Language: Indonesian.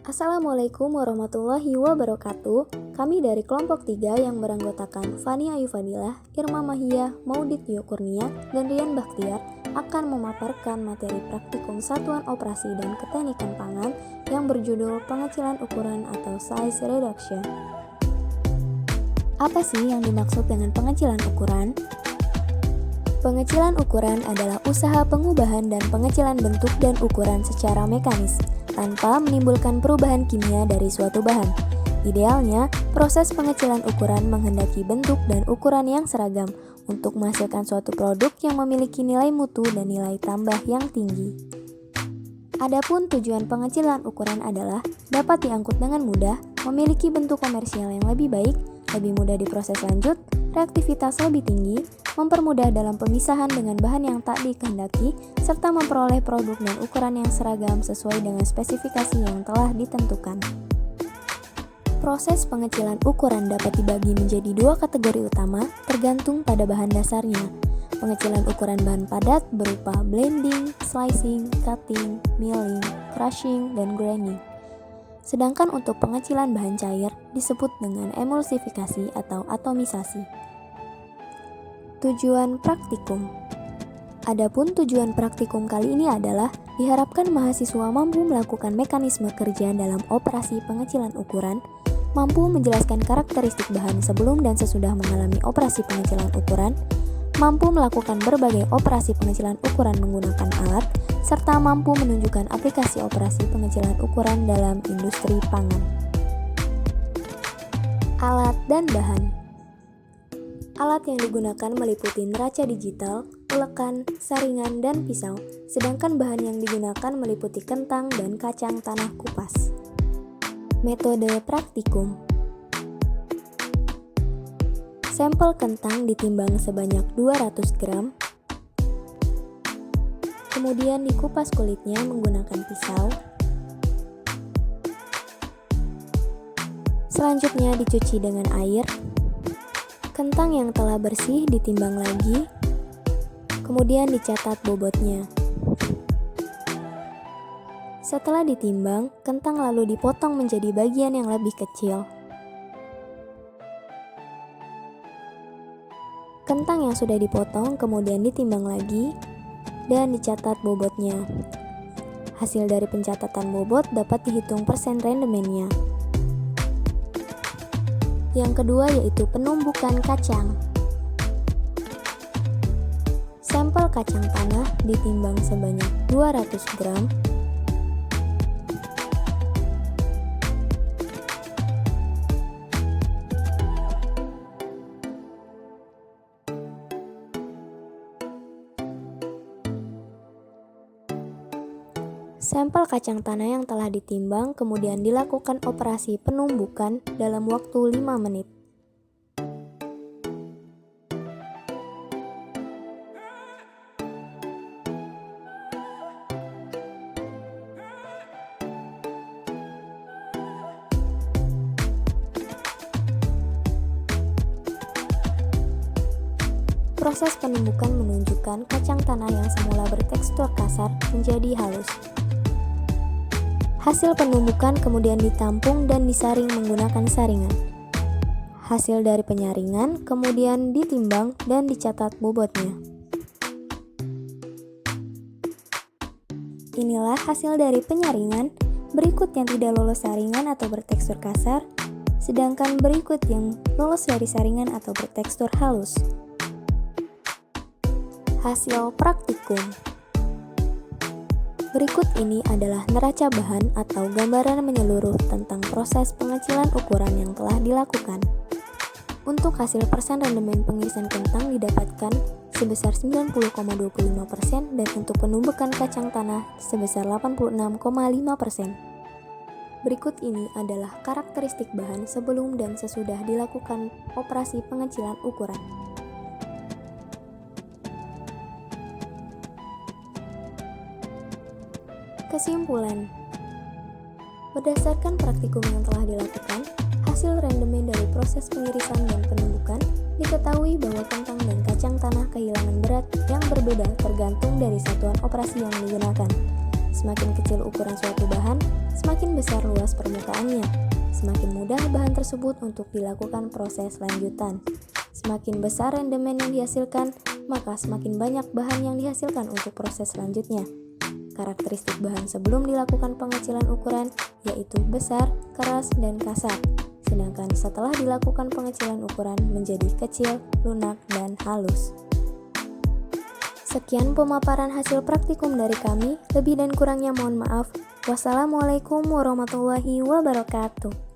Assalamualaikum warahmatullahi wabarakatuh. Kami dari kelompok 3 yang beranggotakan Fani Ayu Fadilah, Irma Mahiyah, Maudit Tio Kurnia, dan Rian Bakhtiar akan memaparkan materi praktikum Satuan Operasi dan Keteknikan Pangan yang berjudul Pengecilan Ukuran atau Size Reduction. Apa sih yang dimaksud dengan pengecilan ukuran? Pengecilan ukuran adalah usaha pengubahan dan pengecilan bentuk dan ukuran secara mekanis, tanpa menimbulkan perubahan kimia dari suatu bahan. Idealnya, proses pengecilan ukuran menghendaki bentuk dan ukuran yang seragam untuk menghasilkan suatu produk yang memiliki nilai mutu dan nilai tambah yang tinggi. Adapun tujuan pengecilan ukuran adalah dapat diangkut dengan mudah, memiliki bentuk komersial yang lebih baik, lebih mudah diproses lanjut, reaktivitas lebih tinggi, mempermudah dalam pemisahan dengan bahan yang tak dikehendaki, serta memperoleh produk dan ukuran yang seragam sesuai dengan spesifikasi yang telah ditentukan. Proses pengecilan ukuran dapat dibagi menjadi dua kategori utama tergantung pada bahan dasarnya. Pengecilan ukuran bahan padat berupa blending, slicing, cutting, milling, crushing, dan grinding. Sedangkan untuk pengecilan bahan cair disebut dengan emulsifikasi atau atomisasi. Tujuan praktikum. Adapun tujuan praktikum kali ini adalah diharapkan mahasiswa mampu melakukan mekanisme kerja dalam operasi pengecilan ukuran, mampu menjelaskan karakteristik bahan sebelum dan sesudah mengalami operasi pengecilan ukuran, mampu melakukan berbagai operasi pengecilan ukuran menggunakan alat, serta mampu menunjukkan aplikasi operasi pengecilan ukuran dalam industri pangan. Alat dan bahan. Alat yang digunakan meliputi neraca digital, ulekan, saringan, dan pisau, sedangkan bahan yang digunakan meliputi kentang dan kacang tanah kupas. Metode praktikum. Sampel kentang ditimbang sebanyak 200 gram, kemudian dikupas kulitnya menggunakan pisau. Selanjutnya dicuci dengan air. Kentang yang telah bersih ditimbang lagi, kemudian dicatat bobotnya. Setelah ditimbang, kentang lalu dipotong menjadi bagian yang lebih kecil. Kentang yang sudah dipotong kemudian ditimbang lagi dan dicatat bobotnya. Hasil dari pencatatan bobot dapat dihitung persen rendemennya. Yang kedua yaitu penumbukan kacang. Sampel kacang tanah ditimbang sebanyak 200 gram. Sampel kacang tanah yang telah ditimbang kemudian dilakukan operasi penumbukan dalam waktu 5 menit. Proses penumbukan menunjukkan kacang tanah yang semula bertekstur kasar menjadi halus. Hasil penumbukan kemudian ditampung dan disaring menggunakan saringan. Hasil dari penyaringan kemudian ditimbang dan dicatat bobotnya. Inilah hasil dari penyaringan, berikut yang tidak lolos saringan atau bertekstur kasar, sedangkan berikut yang lolos dari saringan atau bertekstur halus. Hasil praktikum. Berikut ini adalah neraca bahan atau gambaran menyeluruh tentang proses pengecilan ukuran yang telah dilakukan. Untuk hasil persen rendemen pengirisan kentang didapatkan sebesar 90,25% dan untuk penumbukan kacang tanah sebesar 86,5%. Berikut ini adalah karakteristik bahan sebelum dan sesudah dilakukan operasi pengecilan ukuran. Kesimpulan. Berdasarkan praktikum yang telah dilakukan, hasil rendemen dari proses pengirisan dan penumbukan diketahui bahwa kentang dan kacang tanah kehilangan berat yang berbeda tergantung dari satuan operasi yang digunakan. Semakin kecil ukuran suatu bahan, semakin besar luas permukaannya. Semakin mudah bahan tersebut untuk dilakukan proses lanjutan. Semakin besar rendemen yang dihasilkan, maka semakin banyak bahan yang dihasilkan untuk proses selanjutnya. Karakteristik bahan sebelum dilakukan pengecilan ukuran yaitu besar, keras, dan kasar. Sedangkan setelah dilakukan pengecilan ukuran menjadi kecil, lunak, dan halus. Sekian pemaparan hasil praktikum dari kami, lebih dan kurangnya mohon maaf. Wassalamualaikum warahmatullahi wabarakatuh.